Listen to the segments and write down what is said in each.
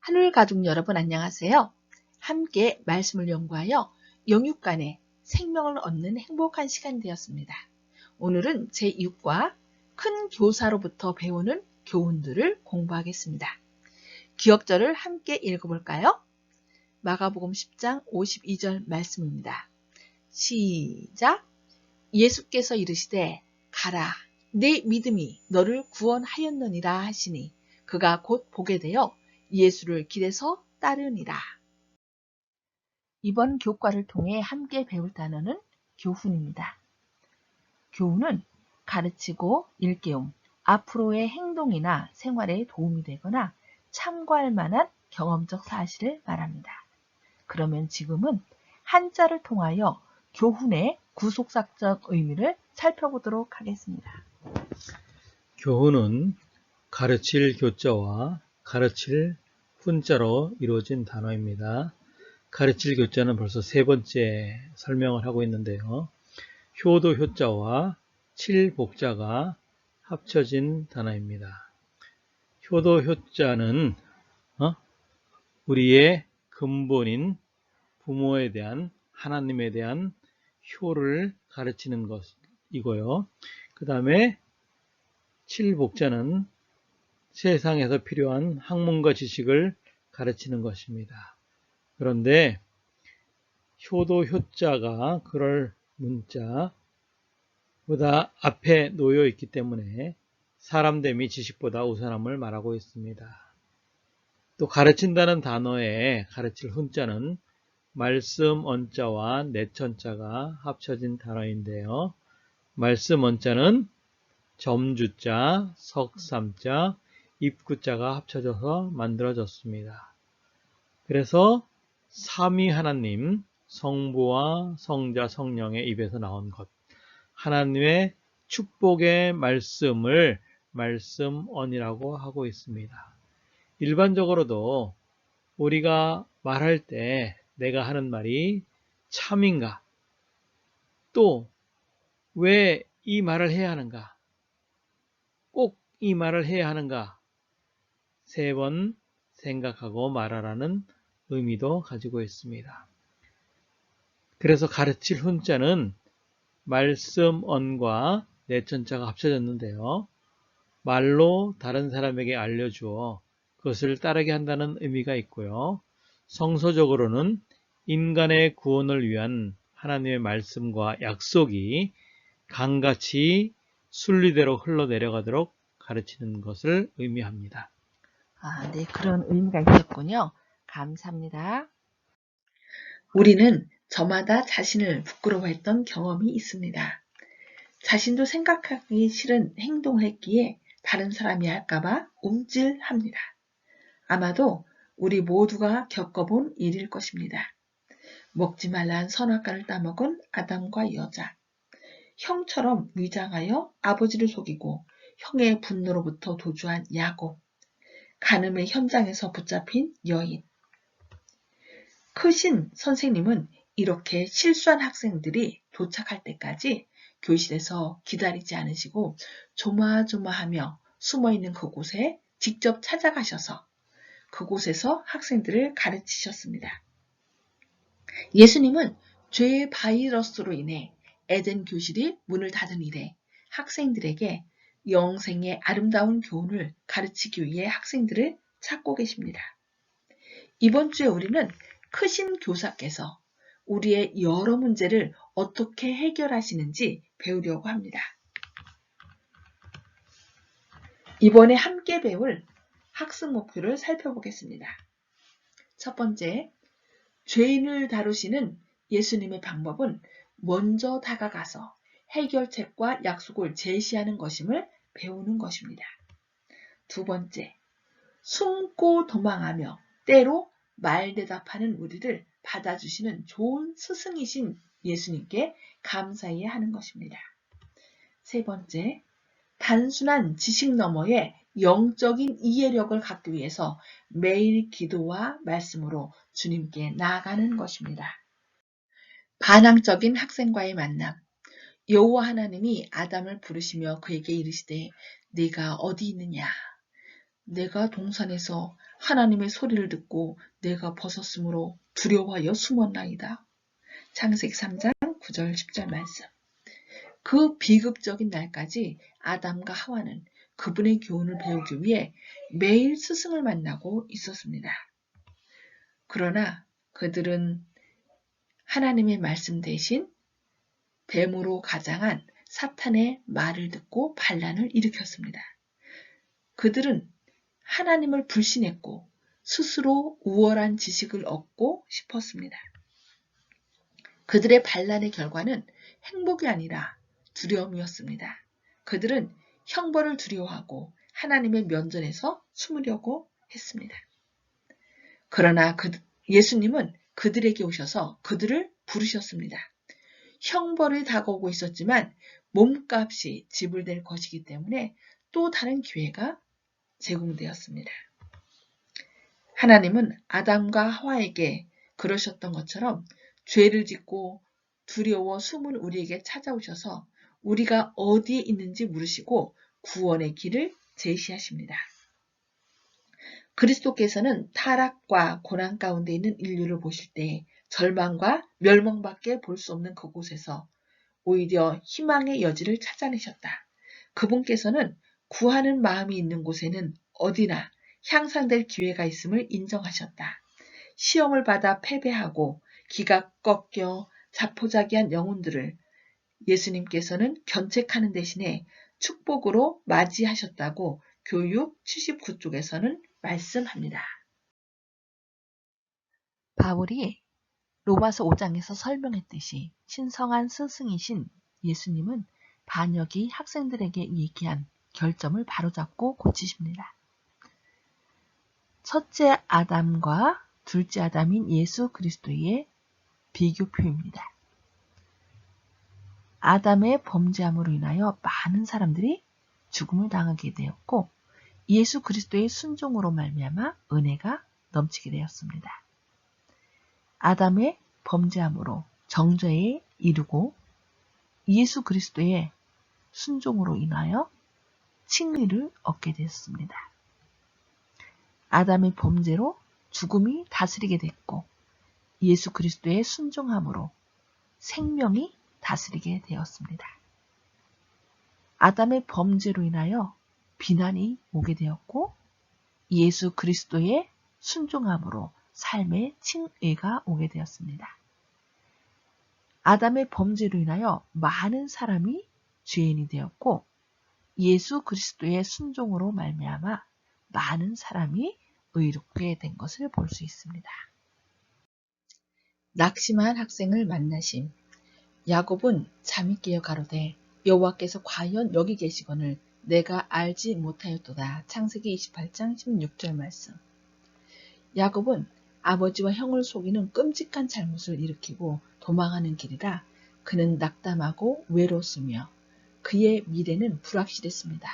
하늘 가족 여러분 안녕하세요. 함께 말씀을 연구하여 영육 간의 생명을 얻는 행복한 시간 되었습니다. 오늘은 제6과 큰 교사로부터 배우는 교훈들을 공부하겠습니다. 기억절을 함께 읽어볼까요? 마가복음 10장 52절 말씀입니다. 시작! 예수께서 이르시되 가라, 내 믿음이 너를 구원하였느니라 하시니 그가 곧 보게 되어 예수를 길에서 따르니라. 이번 교과를 통해 함께 배울 단어는 교훈입니다. 교훈은 가르치고 일깨움, 앞으로의 행동이나 생활에 도움이 되거나 참고할 만한 경험적 사실을 말합니다. 그러면 지금은 한자를 통하여 교훈의 구속사적 의미를 살펴보도록 하겠습니다. 교훈은 가르칠 교자와 가르칠 훈자로 이루어진 단어입니다. 가르칠 교자는 벌써 세 번째 설명을 하고 있는데요. 효도 효자와 칠복자가 합쳐진 단어입니다. 효도 효자는 우리의 근본인 부모에 대한 하나님에 대한 효를 가르치는 것이고요. 그 다음에 칠복자는 세상에서 필요한 학문과 지식을 가르치는 것입니다. 그런데 효도 효자가 그럴 문자보다 앞에 놓여 있기 때문에 사람됨이 지식보다 우선함을 말하고 있습니다. 또 가르친다는 단어에 가르칠 훈자는 말씀 언자와 내천자가 합쳐진 단어인데요. 말씀 언자는 점주자, 석삼자, 입구자가 합쳐져서 만들어졌습니다. 그래서 삼위 하나님, 성부와 성자, 성령의 입에서 나온 것, 하나님의 축복의 말씀을 말씀언이라고 하고 있습니다. 일반적으로도 우리가 말할 때 내가 하는 말이 참인가? 또 왜 이 말을 해야 하는가? 꼭 이 말을 해야 하는가? 세 번 생각하고 말하라는 의미도 가지고 있습니다. 그래서 가르칠 훈자는 말씀언과 내천자가 합쳐졌는데요. 말로 다른 사람에게 알려주어 그것을 따르게 한다는 의미가 있고요. 성서적으로는 인간의 구원을 위한 하나님의 말씀과 약속이 강같이 순리대로 흘러내려가도록 가르치는 것을 의미합니다. 네, 그런 의미가 있었군요. 감사합니다. 우리는 저마다 자신을 부끄러워했던 경험이 있습니다. 자신도 생각하기 싫은 행동을 했기에 다른 사람이 할까봐 움찔합니다. 아마도 우리 모두가 겪어본 일일 것입니다. 먹지 말라는 선악과를 따먹은 아담과 여자, 형처럼 위장하여 아버지를 속이고 형의 분노로부터 도주한 야곱, 간음의 현장에서 붙잡힌 여인. 크신 선생님은 이렇게 실수한 학생들이 도착할 때까지 교실에서 기다리지 않으시고 조마조마하며 숨어있는 그곳에 직접 찾아가셔서 그곳에서 학생들을 가르치셨습니다. 예수님은 죄의 바이러스로 인해 에덴 교실이 문을 닫은 이래 학생들에게 영생의 아름다운 교훈을 가르치기 위해 학생들을 찾고 계십니다. 이번 주에 우리는 크신 교사께서 우리의 여러 문제를 어떻게 해결하시는지 배우려고 합니다. 이번에 함께 배울 학습 목표를 살펴보겠습니다. 첫 번째, 죄인을 다루시는 예수님의 방법은 먼저 다가가서 해결책과 약속을 제시하는 것임을 배우는 것입니다. 두 번째, 숨고 도망하며 때로 말대답하는 우리를 받아주시는 좋은 스승이신 예수님께 감사해야 하는 것입니다. 세 번째, 단순한 지식 너머의 영적인 이해력을 갖기 위해서 매일 기도와 말씀으로 주님께 나아가는 것입니다. 반항적인 학생과의 만남. 여호와 하나님이 아담을 부르시며 그에게 이르시되 네가 어디 있느냐? 내가 동산에서 하나님의 소리를 듣고 내가 벗었으므로 두려워하여 숨었나이다. 창세기 3장 9절 10절 말씀. 그 비극적인 날까지 아담과 하와는 그분의 교훈을 배우기 위해 매일 스승을 만나고 있었습니다. 그러나 그들은 하나님의 말씀 대신 뱀으로 가장한 사탄의 말을 듣고 반란을 일으켰습니다. 그들은 하나님을 불신했고 스스로 우월한 지식을 얻고 싶었습니다. 그들의 반란의 결과는 행복이 아니라 두려움이었습니다. 그들은 형벌을 두려워하고 하나님의 면전에서 숨으려고 했습니다. 그러나 예수님은 그들에게 오셔서 그들을 부르셨습니다. 형벌이 다가오고 있었지만 몸값이 지불될 것이기 때문에 또 다른 기회가 제공되었습니다. 하나님은 아담과 하와에게 그러셨던 것처럼 죄를 짓고 두려워 숨은 우리에게 찾아오셔서 우리가 어디에 있는지 물으시고 구원의 길을 제시하십니다. 그리스도께서는 타락과 고난 가운데 있는 인류를 보실 때 절망과 멸망밖에 볼 수 없는 그곳에서 오히려 희망의 여지를 찾아내셨다. 그분께서는 구하는 마음이 있는 곳에는 어디나 향상될 기회가 있음을 인정하셨다. 시험을 받아 패배하고 기가 꺾여 자포자기한 영혼들을 예수님께서는 견책하는 대신에 축복으로 맞이하셨다고 교육 79쪽에서는 말씀합니다. 바울이 로마서 5장에서 설명했듯이 신성한 스승이신 예수님은 반역이 학생들에게 얘기한 결점을 바로잡고 고치십니다. 첫째 아담과 둘째 아담인 예수 그리스도의 비교표입니다. 아담의 범죄함으로 인하여 많은 사람들이 죽음을 당하게 되었고 예수 그리스도의 순종으로 말미암아 은혜가 넘치게 되었습니다. 아담의 범죄함으로 정죄에 이르고 예수 그리스도의 순종으로 인하여 칭의를 얻게 되었습니다. 아담의 범죄로 죽음이 다스리게 됐고 예수 그리스도의 순종함으로 생명이 다스리게 되었습니다. 아담의 범죄로 인하여 비난이 오게 되었고 예수 그리스도의 순종함으로 삶의 칭의가 오게 되었습니다. 아담의 범죄로 인하여 많은 사람이 죄인이 되었고 예수 그리스도의 순종으로 말미암아 많은 사람이 의롭게 된 것을 볼 수 있습니다. 낙심한 학생을 만나심. 야곱은 잠이 깨어 가로되 여호와께서 과연 여기 계시거늘 내가 알지 못하였도다. 창세기 28장 16절 말씀. 야곱은 아버지와 형을 속이는 끔찍한 잘못을 일으키고 도망하는 길이라 그는 낙담하고 외로웠으며 그의 미래는 불확실했습니다.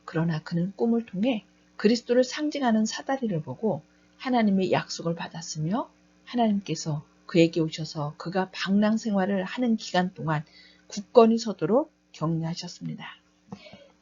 그러나 그는 꿈을 통해 그리스도를 상징하는 사다리를 보고 하나님의 약속을 받았으며 하나님께서 그에게 오셔서 그가 방랑 생활을 하는 기간 동안 굳건히 서도록 격려하셨습니다.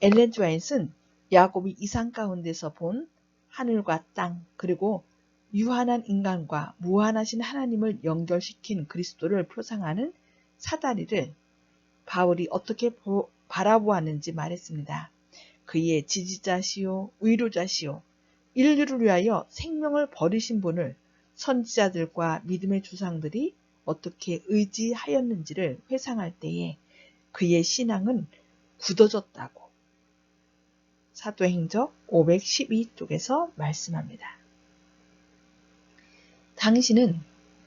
엘렌 지 화이트는 야곱이 이상 가운데서 본 하늘과 땅 그리고 유한한 인간과 무한하신 하나님을 연결시킨 그리스도를 표상하는 사다리를 바울이 어떻게 바라보았는지 말했습니다. 그의 지지자시요 위로자시요 인류를 위하여 생명을 버리신 분을 선지자들과 믿음의 조상들이 어떻게 의지하였는지를 회상할 때에 그의 신앙은 굳어졌다고 사도행적 512쪽에서 말씀합니다. 당신은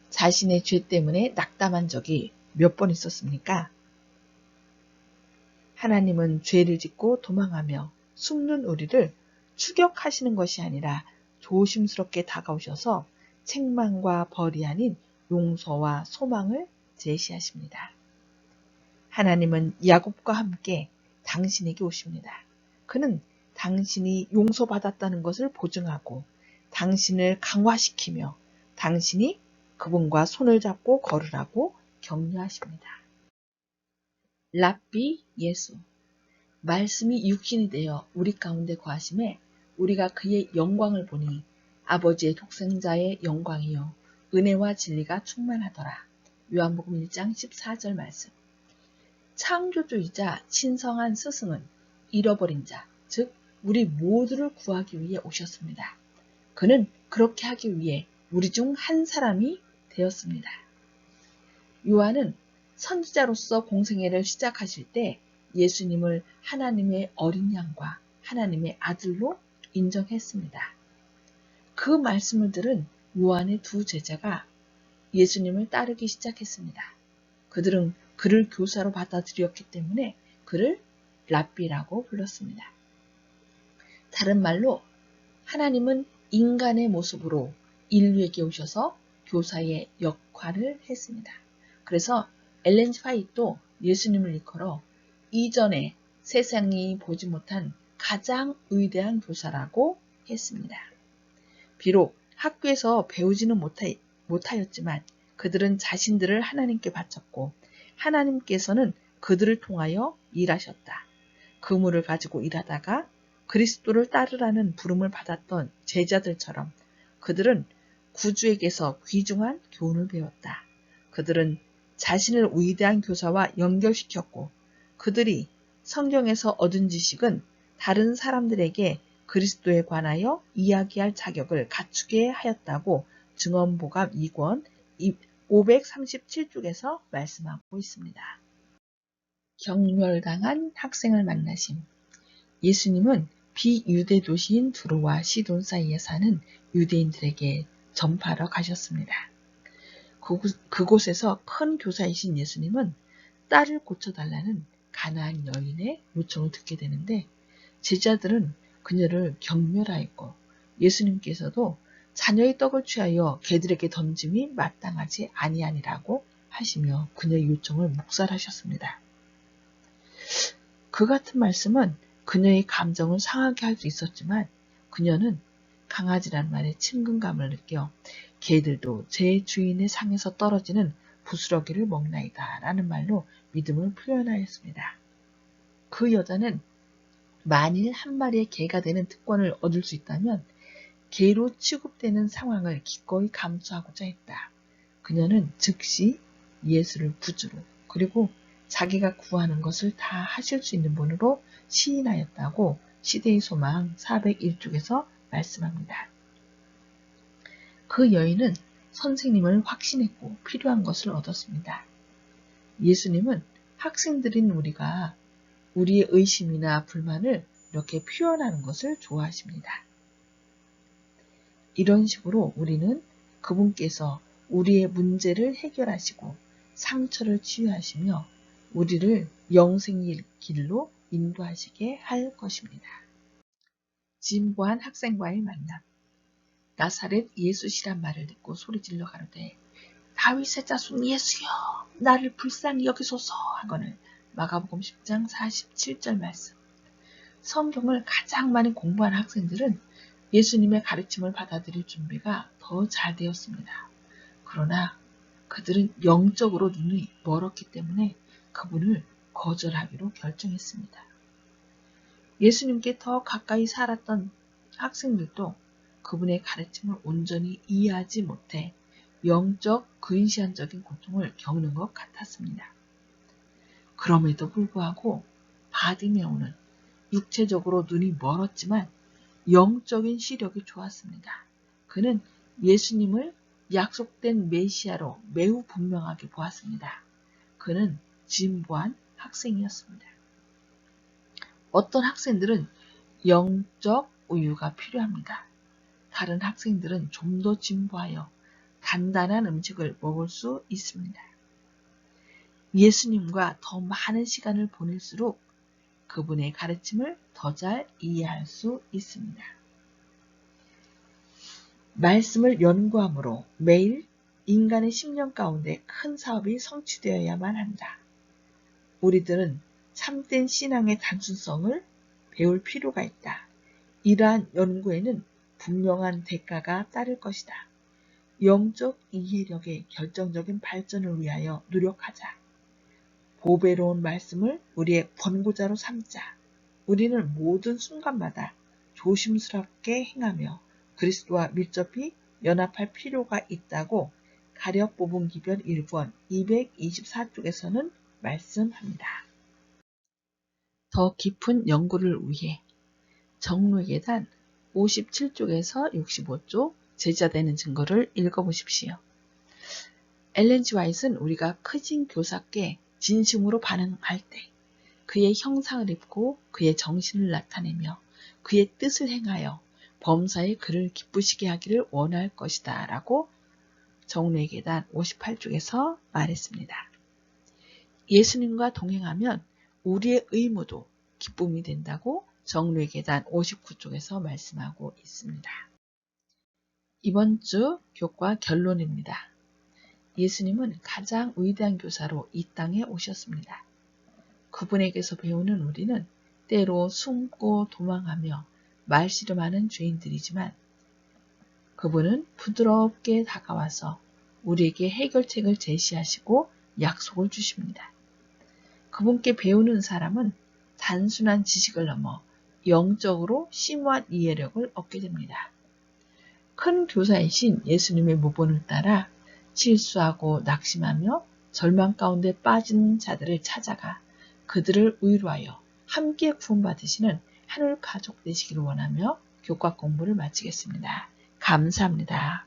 자신의 죄 때문에 낙담한 적이 몇 번 있었습니까? 하나님은 죄를 짓고 도망하며 숨는 우리를 추격하시는 것이 아니라 조심스럽게 다가오셔서 책망과 벌이 아닌 용서와 소망을 제시하십니다. 하나님은 야곱과 함께 당신에게 오십니다. 그는 당신이 용서받았다는 것을 보증하고 당신을 강화시키며 당신이 그분과 손을 잡고 걸으라고 격려하십니다. 랍비 예수. 말씀이 육신이 되어 우리 가운데 거하심에 우리가 그의 영광을 보니 아버지의 독생자의 영광이요 은혜와 진리가 충만하더라. 요한복음 1장 14절 말씀. 창조주이자 신성한 스승은 잃어버린 자, 즉 우리 모두를 구하기 위해 오셨습니다. 그는 그렇게 하기 위해 우리 중 한 사람이 되었습니다. 요한은 선지자로서 공생애를 시작하실 때 예수님을 하나님의 어린 양과 하나님의 아들로 인정했습니다. 그 말씀을 들은 요한의 두 제자가 예수님을 따르기 시작했습니다. 그들은 그를 교사로 받아들였기 때문에 그를 랍비라고 불렀습니다. 다른 말로 하나님은 인간의 모습으로 인류에게 오셔서 교사의 역할을 했습니다. 그래서 엘렌 G. 화이트도 예수님을 일컬어 이전에 세상이 보지 못한 가장 위대한 교사라고 했습니다. 비록 학교에서 배우지는 못하였지만 그들은 자신들을 하나님께 바쳤고 하나님께서는 그들을 통하여 일하셨다. 그물을 가지고 일하다가 그리스도를 따르라는 부름을 받았던 제자들처럼 그들은 구주에게서 귀중한 교훈을 배웠다. 그들은 자신을 위대한 교사와 연결시켰고 그들이 성경에서 얻은 지식은 다른 사람들에게 그리스도에 관하여 이야기할 자격을 갖추게 하였다고 증언보감 2권 537쪽에서 말씀하고 있습니다. 경멸당한 학생을 만나심. 예수님은 비유대 도시인 두로와 시돈 사이에 사는 유대인들에게 전파하러 가셨습니다. 그곳에서 큰 교사이신 예수님은 딸을 고쳐달라는 가나안 여인의 요청을 듣게 되는데 제자들은 그녀를 경멸하였고 예수님께서도 자녀의 떡을 취하여 개들에게 던짐이 마땅하지 아니하니라고 하시며 그녀의 요청을 묵살하셨습니다. 그 같은 말씀은 그녀의 감정을 상하게 할 수 있었지만 그녀는 강아지란 말에 친근감을 느껴 개들도 제 주인의 상에서 떨어지는 부스러기를 먹나이다 라는 말로 믿음을 표현하였습니다. 그 여자는 만일 한 마리의 개가 되는 특권을 얻을 수 있다면 개로 취급되는 상황을 기꺼이 감수하고자 했다. 그녀는 즉시 예수를 구주로 그리고 자기가 구하는 것을 다 하실 수 있는 분으로 시인하였다고 시대의 소망 401쪽에서 말씀합니다. 그 여인은 선생님을 확신했고 필요한 것을 얻었습니다. 예수님은 학생들인 우리가 우리의 의심이나 불만을 이렇게 표현하는 것을 좋아하십니다. 이런 식으로 우리는 그분께서 우리의 문제를 해결하시고 상처를 치유하시며 우리를 영생의 길로 인도하시게 할 것입니다. 진보한 학생과의 만남. 나사렛 예수시란 말을 듣고 소리질러 가로되 다윗의 자손 예수여 나를 불쌍히 여기소서 하거늘 마가복음 10장 47절 말씀. 성경을 가장 많이 공부한 학생들은 예수님의 가르침을 받아들일 준비가 더 잘 되었습니다. 그러나 그들은 영적으로 눈이 멀었기 때문에 그분을 거절하기로 결정했습니다. 예수님께 더 가까이 살았던 학생들도 그분의 가르침을 온전히 이해하지 못해 영적 근시안적인 고통을 겪는 것 같았습니다. 그럼에도 불구하고 바디메오는 육체적으로 눈이 멀었지만 영적인 시력이 좋았습니다. 그는 예수님을 약속된 메시아로 매우 분명하게 보았습니다. 그는 진보한 학생이었습니다. 어떤 학생들은 영적 우유가 필요합니다. 다른 학생들은 좀 더 진보하여 단단한 음식을 먹을 수 있습니다. 예수님과 더 많은 시간을 보낼수록 그분의 가르침을 더 잘 이해할 수 있습니다. 말씀을 연구함으로 매일 인간의 심령 가운데 큰 사업이 성취되어야만 한다. 우리들은 참된 신앙의 단순성을 배울 필요가 있다. 이러한 연구에는 분명한 대가가 따를 것이다. 영적 이해력의 결정적인 발전을 위하여 노력하자. 보배로운 말씀을 우리의 권고자로 삼자. 우리는 모든 순간마다 조심스럽게 행하며 그리스도와 밀접히 연합할 필요가 있다고 가력부분기별 1권 224쪽에서는 말씀합니다. 더 깊은 연구를 위해 정로계단 57쪽에서 65쪽 제자되는 증거를 읽어보십시오. 엘렌 G. 화이트는 우리가 크진 교사께 진심으로 반응할 때 그의 형상을 입고 그의 정신을 나타내며 그의 뜻을 행하여 범사에 그를 기쁘시게 하기를 원할 것이다 라고 정로의 계단 58쪽에서 말했습니다. 예수님과 동행하면 우리의 의무도 기쁨이 된다고 정로의 계단 59쪽에서 말씀하고 있습니다. 이번 주 교과 결론입니다. 예수님은 가장 위대한 교사로 이 땅에 오셨습니다. 그분에게서 배우는 우리는 때로 숨고 도망하며 말씨름하는 죄인들이지만 그분은 부드럽게 다가와서 우리에게 해결책을 제시하시고 약속을 주십니다. 그분께 배우는 사람은 단순한 지식을 넘어 영적으로 심오한 이해력을 얻게 됩니다. 큰 교사이신 예수님의 모본을 따라 실수하고 낙심하며 절망 가운데 빠진 자들을 찾아가 그들을 위로하여 함께 구원받으시는 하늘 가족 되시기를 원하며 교과 공부를 마치겠습니다. 감사합니다.